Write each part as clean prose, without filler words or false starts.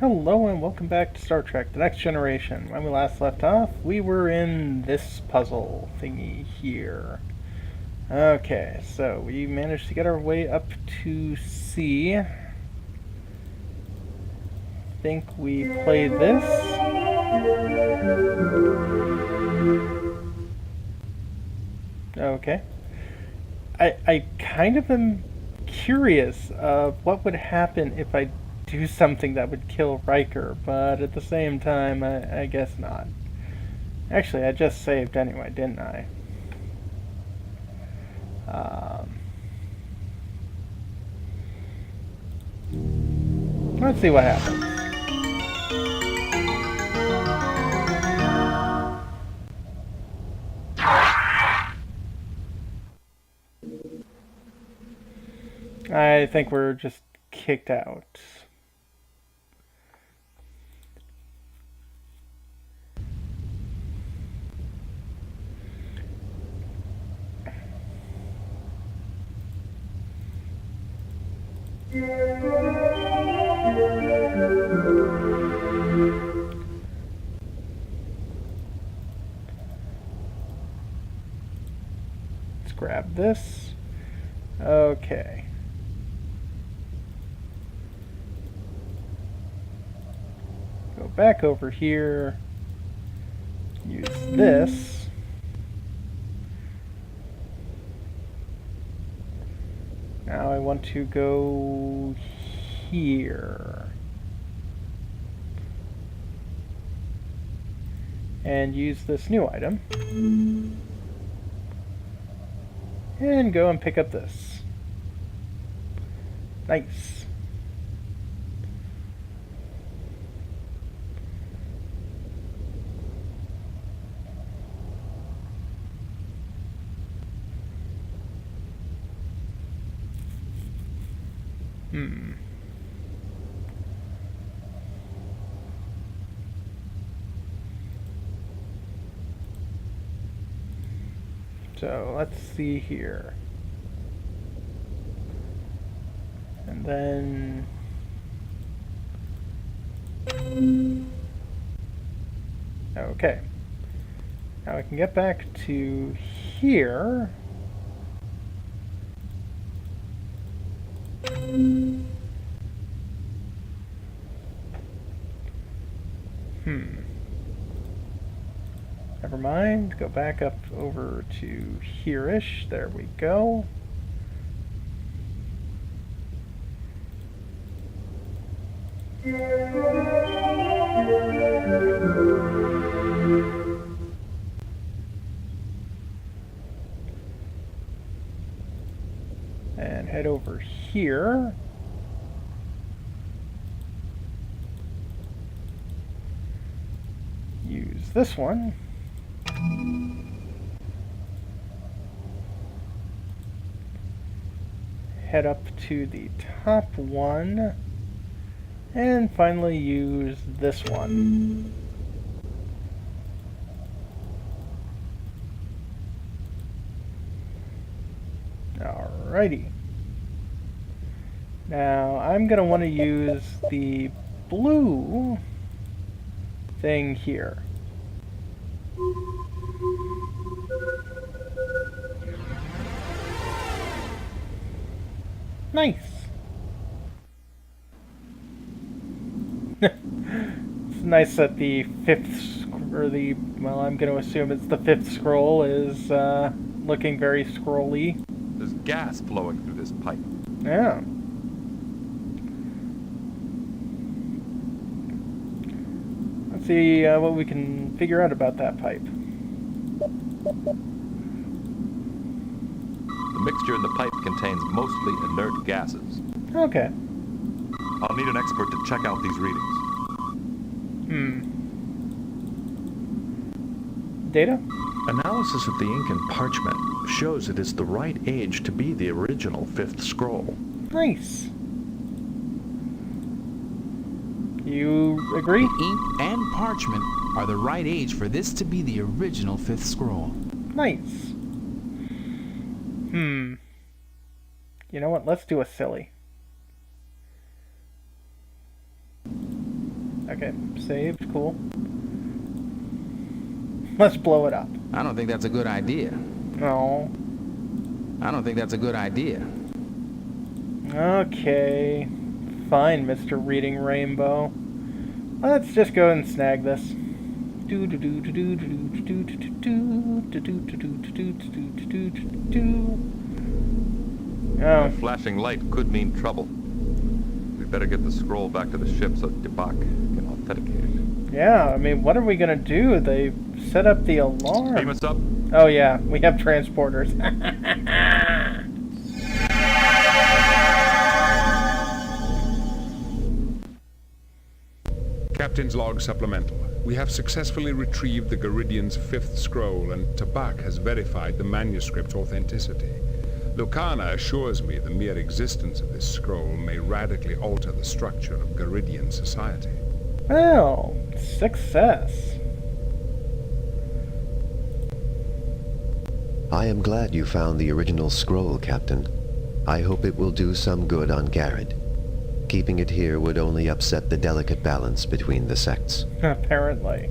Hello and welcome back to Star Trek: The Next Generation. When we last left off, we were in this puzzle thingy here. Okay, so we managed to get our way up to C. Think we play this. Okay. I kind of am curious of what would happen if I do something that would kill Riker, but at the same time, I guess not. Actually, I just saved anyway, didn't I? Let's see what happens. I think we're just kicked out. Let's grab this. Okay. Go back over here. Use this. Now I want to go here. And use this new item. And go and pick up this. Nice. So let's see here. And then okay. Now we can get back to here. Never mind. Go back up over to here-ish. There we go. And head over here. Use this one. Head up to the top one. And finally use this one. Alrighty. Now I'm going to want to use the blue thing here. Nice. It's nice that the fifth, or the, well, I'm going to assume it's the fifth scroll is looking very scrolly. There's gas flowing through this pipe. Yeah. Let's see what we can figure out about that pipe. The mixture in the pipe contains mostly inert gases. Okay. I'll need an expert to check out these readings. Data? Analysis of the ink and parchment shows it is the right age to be the original fifth scroll. Nice. You agree? The ink and parchment are the right age for this to be the original fifth scroll. Nice. You know what? Let's do a silly. Okay, saved, cool. Let's blow it up. I don't think that's a good idea. No. I don't think that's a good idea. Okay. Fine, Mr. Reading Rainbow. Let's just go and snag this. Oh. That flashing light could mean trouble. We better get the scroll back to the ship so Debak can authenticate it. Yeah, I mean, what are we gonna do? They set up the alarm. Beam us up. Oh yeah, we have transporters. Captain's log supplemental. We have successfully retrieved the Garidian's fifth scroll, and Tabak has verified the manuscript's authenticity. Lucana assures me the mere existence of this scroll may radically alter the structure of Garidian society. Well, success. I am glad you found the original scroll, Captain. I hope it will do some good on Garrett. Keeping it here would only upset the delicate balance between the sects. Apparently.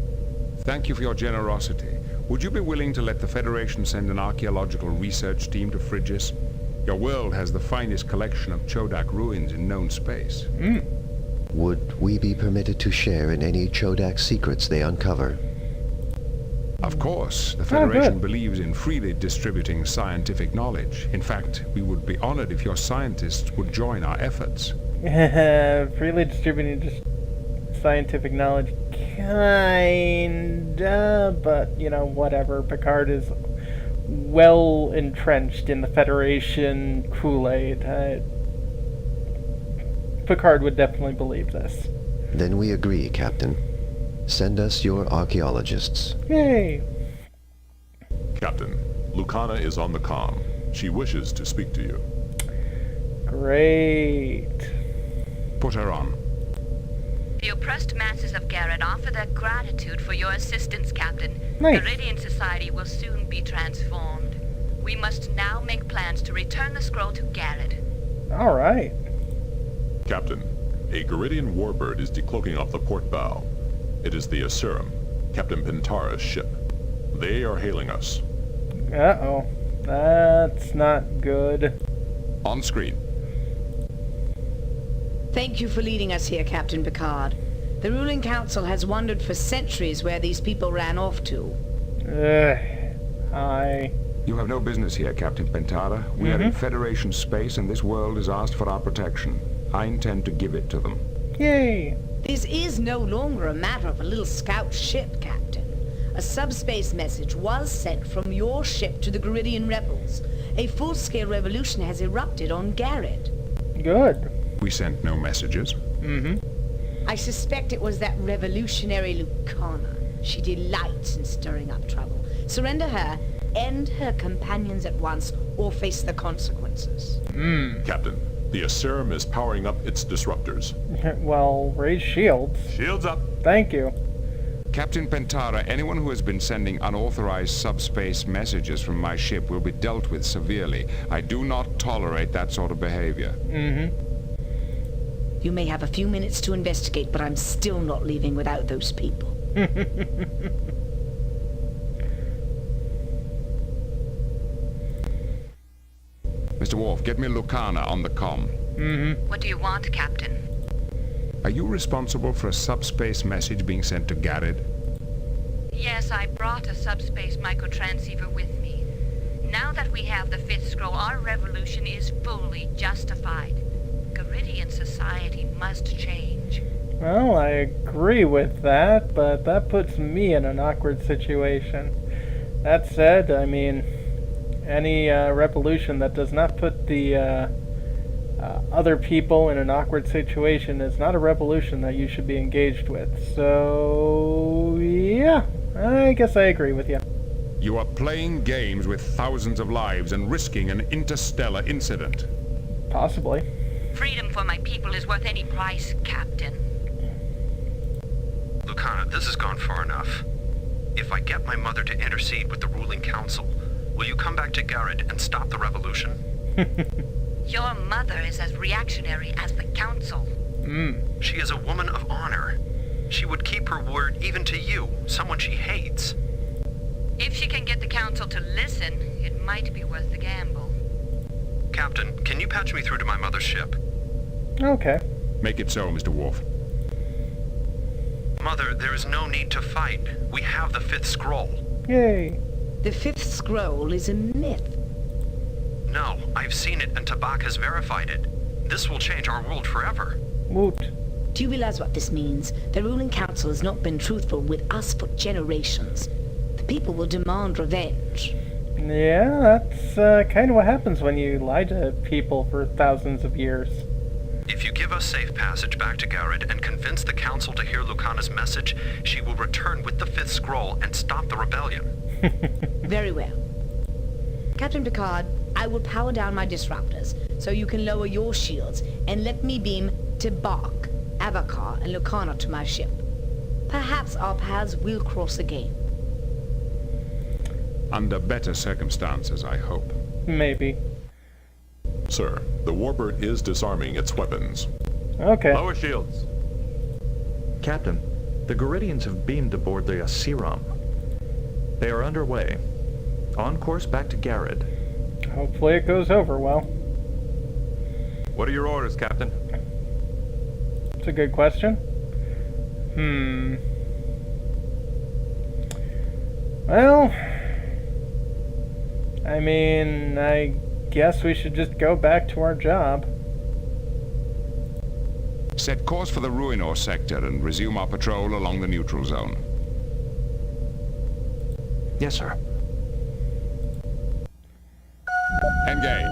Thank you for your generosity. Would you be willing to let the Federation send an archaeological research team to Phrygia? Your world has the finest collection of Chodak ruins in known space. Would we be permitted to share in any Chodak secrets they uncover? Of course, the Federation good. believes in freely distributing scientific knowledge. In fact, we would be honored if your scientists would join our efforts. Freely distributing just scientific knowledge, kinda, but, you know, whatever. Picard is well entrenched in the Federation Kool-Aid. Picard would definitely believe this. Then we agree, Captain. Send us your archaeologists. Yay! Captain, Lucana is on the comm. She wishes to speak to you. Great. Put her on. The oppressed masses of Garrett offer their gratitude for your assistance, Captain. Nice. Garidian society will soon be transformed. We must now make plans to return the scroll to Garrett. All right. Captain, a Garidian warbird is decloaking off the port bow. It is the Asurum, Captain Pentara's ship. They are hailing us. Uh-oh. That's not good. On screen. Thank you for leading us here, Captain Picard. The ruling council has wondered for centuries where these people ran off to. Hi. You have no business here, Captain Pentara. We are in Federation space, and this world has asked for our protection. I intend to give it to them. Yay. This is no longer a matter of a little scout ship, Captain. A subspace message was sent from your ship to the Garidian rebels. A full-scale revolution has erupted on Garrett. Good. We sent no messages. I suspect it was that revolutionary Lucana. She delights in stirring up trouble. Surrender her, end her companions at once, or face the consequences. Captain, the Asurum is powering up its disruptors. Well, raise shields. Shields up. Thank you. Captain Pentara, anyone who has been sending unauthorized subspace messages from my ship will be dealt with severely. I do not tolerate that sort of behavior. You may have a few minutes to investigate, but I'm still not leaving without those people. Mr. Worf, get me Lucana on the comm. What do you want, Captain? Are you responsible for a subspace message being sent to Garrett? Yes, I brought a subspace microtransceiver with me. Now that we have the fifth scroll, our revolution is fully justified. Garidian society must change. Well, I agree with that, but that puts me in an awkward situation. That said, I mean, any revolution that does not put the other people in an awkward situation is not a revolution that you should be engaged with. So, yeah, I guess I agree with you. You are playing games with thousands of lives and risking an interstellar incident. Possibly. Freedom for my people is worth any price, Captain. Lucana, this has gone far enough. If I get my mother to intercede with the ruling council, will you come back to Garrett and stop the revolution? Your mother is as reactionary as the council. She is a woman of honor. her word even to you, someone she hates. If she can get the council to listen, it might be worth the gamble. Captain, can you patch me through to my mother's ship? Okay. Make it so, Mr. Worf. Mother, there is no need to fight. We have the fifth scroll. Yay. The fifth scroll is a myth. No, I've seen it and Tabak has verified it. This will change our world forever. Woot. Do you realize what this means? The ruling council has not been truthful with us for generations. The people will demand revenge. Yeah, that's kind of what happens when you lie to people for thousands of years. If you give us safe passage back to Garrett and convince the council to hear Lucana's message, she will return with the fifth scroll and stop the rebellion. Very well. Captain Picard, I will power down my disruptors so you can lower your shields and let me beam Tabak, Avakar, and Lucana to my ship. Perhaps our paths will cross again. Under better circumstances, I hope. Maybe. Sir, the Warbird is disarming its weapons. Okay. Lower shields. Captain, the Garidians have beamed aboard the Aseram. They are underway, on course back to Garrett. Hopefully it goes over well. What are your orders, Captain? It's a good question. Well, I mean, I guess we should just go back to our job. Set course for the Ruinor sector and resume our patrol along the neutral zone. Yes, sir. Engage.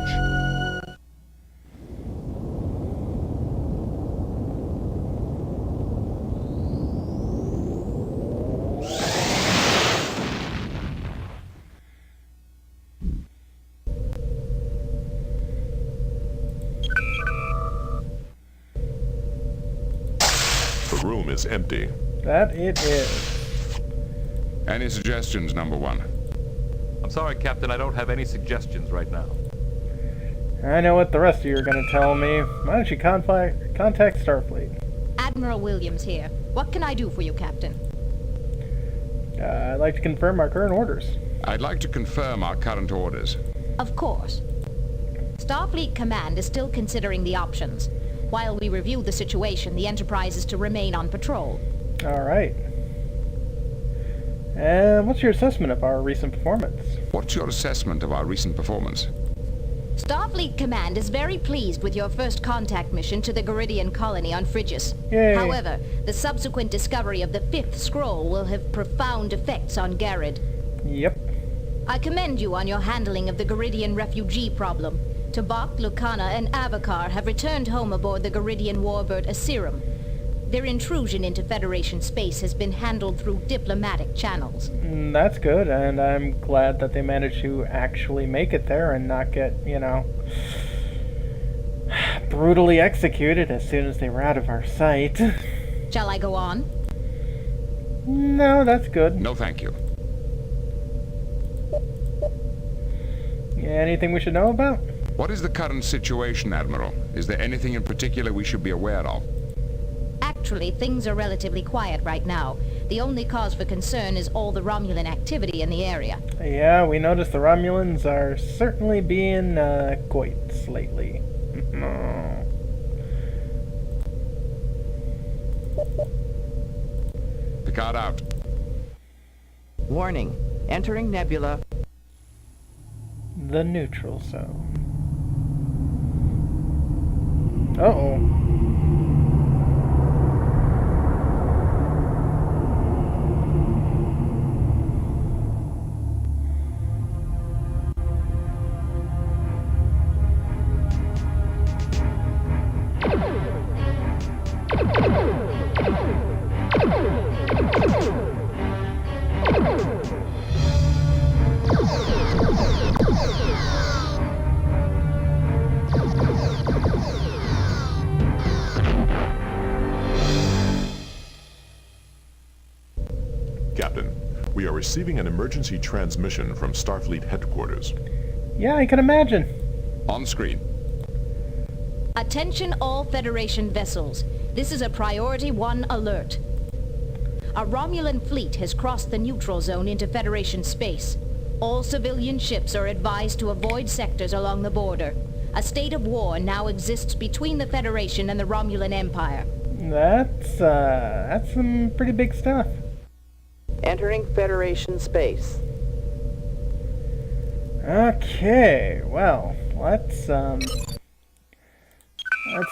The room is empty. That it is. Any suggestions, number one? I'm sorry, Captain, I don't have any suggestions right now. I know what the rest of you are going to tell me. Why don't you contact Starfleet? Admiral Williams here. What can I do for you, Captain? I'd like to confirm our current orders. I'd like to confirm our current orders. Of course. Starfleet Command is still considering the options. While we review the situation, the Enterprise is to remain on patrol. All right. And what's your assessment of our recent performance? What's your assessment of our recent performance? Starfleet Command is very pleased with your first contact mission to the Garidian colony on Phrygia. Yay. However, the subsequent discovery of the fifth scroll will have profound effects on Garrett. Yep. I commend you on your handling of the Garidian refugee problem. Tabak, Lucana, and Avakar have returned home aboard the Garidian warbird Aseram. Their intrusion into Federation space has been handled through diplomatic channels. That's good, and I'm glad that they managed to actually make it there and not get, you know, brutally executed as soon as they were out of our sight. Shall I go on? No, that's good. No, thank you. Anything we should know about? What is the current situation, Admiral? Is there anything in particular we should be aware of? Actually, things are relatively quiet right now. The only cause for concern is all the Romulan activity in the area. Yeah, we noticed the Romulans are certainly being goits lately. Picard out. Warning. Entering nebula. The neutral zone. Uh-oh. Captain, we are receiving an emergency transmission from Starfleet headquarters. Yeah, I can imagine. On screen. Attention all Federation vessels. This is a Priority 1 alert. A Romulan fleet has crossed the neutral zone into Federation space. All civilian ships are advised to avoid sectors along the border. A state of war now exists between the Federation and the Romulan Empire. That's some pretty big stuff. Entering Federation space. Okay, well, let's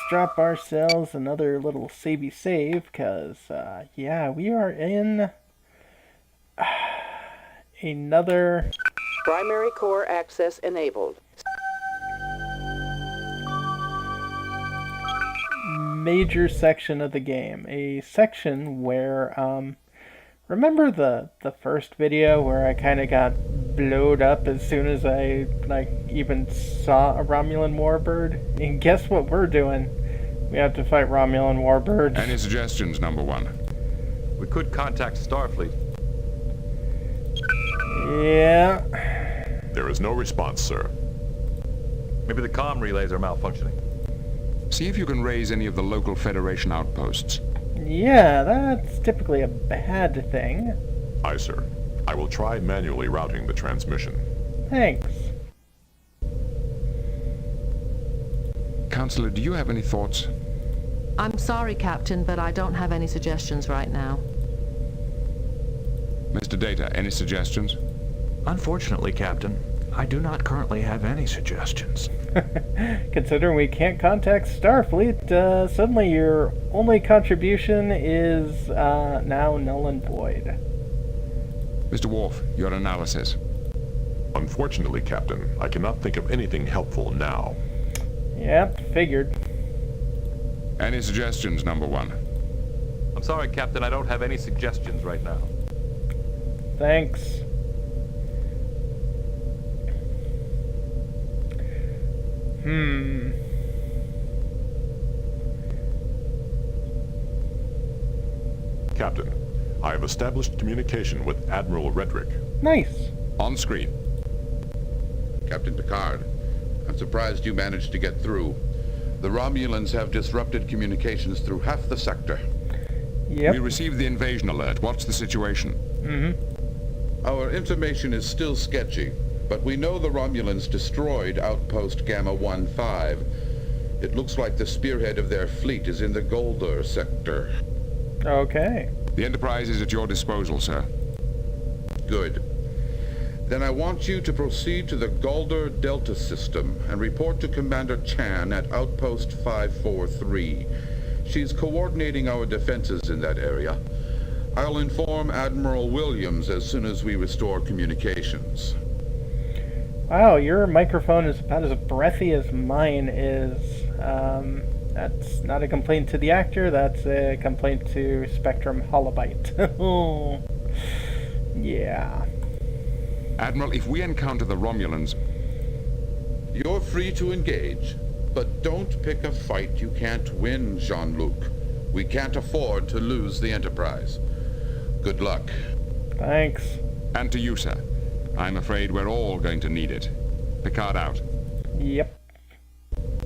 drop ourselves another little savey save, because, yeah, we are in another... Primary core access enabled. Major section of the game. A section where, remember the first video where I kind of got blowed up as soon as I, like, even saw a Romulan warbird? And guess what we're doing? We have to fight Romulan warbirds. Any suggestions, number one? We could contact Starfleet. Yeah. There is no response, sir. Maybe the comm relays are malfunctioning. See if you can raise any of the local Federation outposts. Yeah, that's typically a bad thing. Aye, sir. I will try manually routing the transmission. Thanks. Counselor, do you have any thoughts? I'm sorry, Captain, but I don't have any suggestions right now. Mr. Data, any suggestions? Unfortunately, Captain, I do not currently have any suggestions. Considering we can't contact Starfleet, suddenly your only contribution is now null and void. Mr. Worf, your analysis. Unfortunately, Captain, I cannot think of anything helpful now. Yep, figured. Any suggestions, number one? I'm sorry, Captain, I don't have any suggestions right now. Thanks. Captain, I have established communication with Admiral Redrick. Nice. On screen. Captain Picard, I'm surprised you managed to get through. The Romulans have disrupted communications through half the sector. Yep. We received the invasion alert. What's the situation? Our information is still sketchy, but we know the Romulans destroyed Outpost Gamma 1-5. It looks like the spearhead of their fleet is in the Goldur sector. Okay. The Enterprise is at your disposal, sir. Good. Then I want you to proceed to the Goldur Delta system and report to Commander Chan at Outpost 543. She's coordinating our defenses in that area. I'll inform Admiral Williams as soon as we restore communications. Wow, your microphone is about as breathy as mine is. That's not a complaint to the actor, that's a complaint to Spectrum Holobyte. Yeah. Admiral, if we encounter the Romulans... You're free to engage, but don't pick a fight you can't win, Jean-Luc. We can't afford to lose the Enterprise. Good luck. Thanks. And to you, sir. I'm afraid we're all going to need it. Picard out. Yep.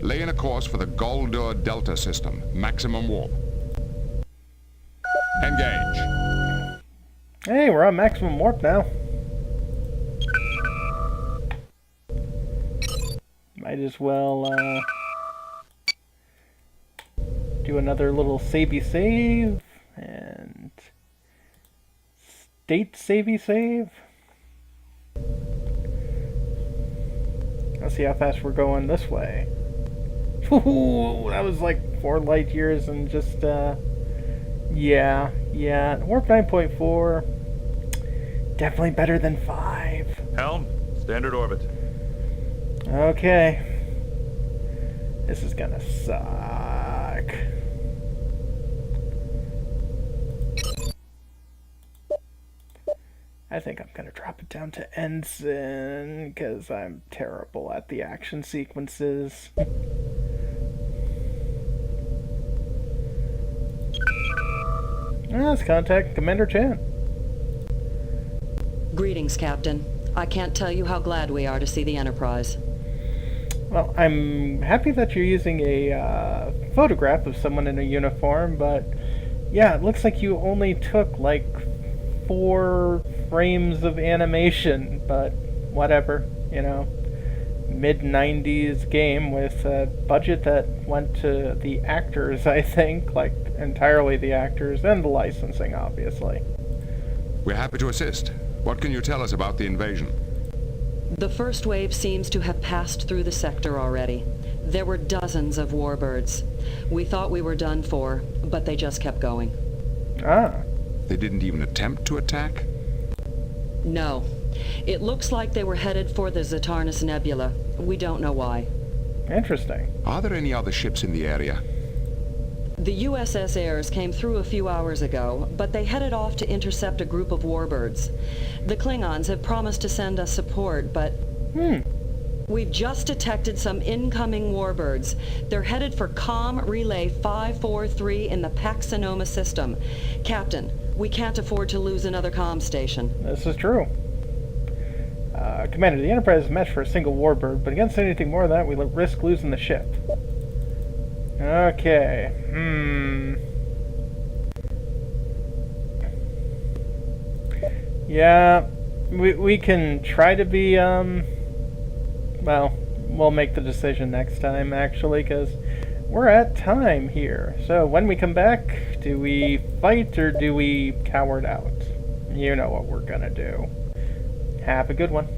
Lay in a course for the Goldur Delta system. Maximum warp. Engage. Hey, we're on maximum warp now. Might as well, do another little savey save, and state savey save. Let's see how fast we're going this way. Ooh, that was like 4 light years and just, yeah. Warp 9.4, definitely better than 5. Helm, standard orbit. Okay. This is gonna suck. I think I'm gonna drop it down to Ensign, because I'm terrible at the action sequences. Let's contact Commander Chan. Greetings, Captain. I can't tell you how glad we are to see the Enterprise. Well, I'm happy that you're using a photograph of someone in a uniform, but Yeah, it looks like you only took like 4 frames of animation, but whatever, you know. Mid-90s game with a budget that went to the actors, I think, like entirely the actors, and the licensing, obviously. We're happy to assist. What can you tell us about the invasion? The first wave seems to have passed through the sector already. There were dozens of warbirds. We thought we were done for, but they just kept going. Ah. They didn't even attempt to attack? No. It looks like they were headed for the Zatarnus Nebula. We don't know why. Interesting. Are there any other ships in the area? The USS Ayres came through a few hours ago, but they headed off to intercept a group of warbirds. The Klingons have promised to send us support, but... We've just detected some incoming warbirds. They're headed for Com Relay 543 in the Paxonoma system. Captain, we can't afford to lose another comm station. This is true. Commander, the Enterprise is meant for a single warbird, but against anything more than that, we risk losing the ship. Okay. Yeah, we can try to be, well, we'll make the decision next time, actually, because we're at time here. So when we come back, do we fight or do we coward out? You know what we're gonna do. Have a good one.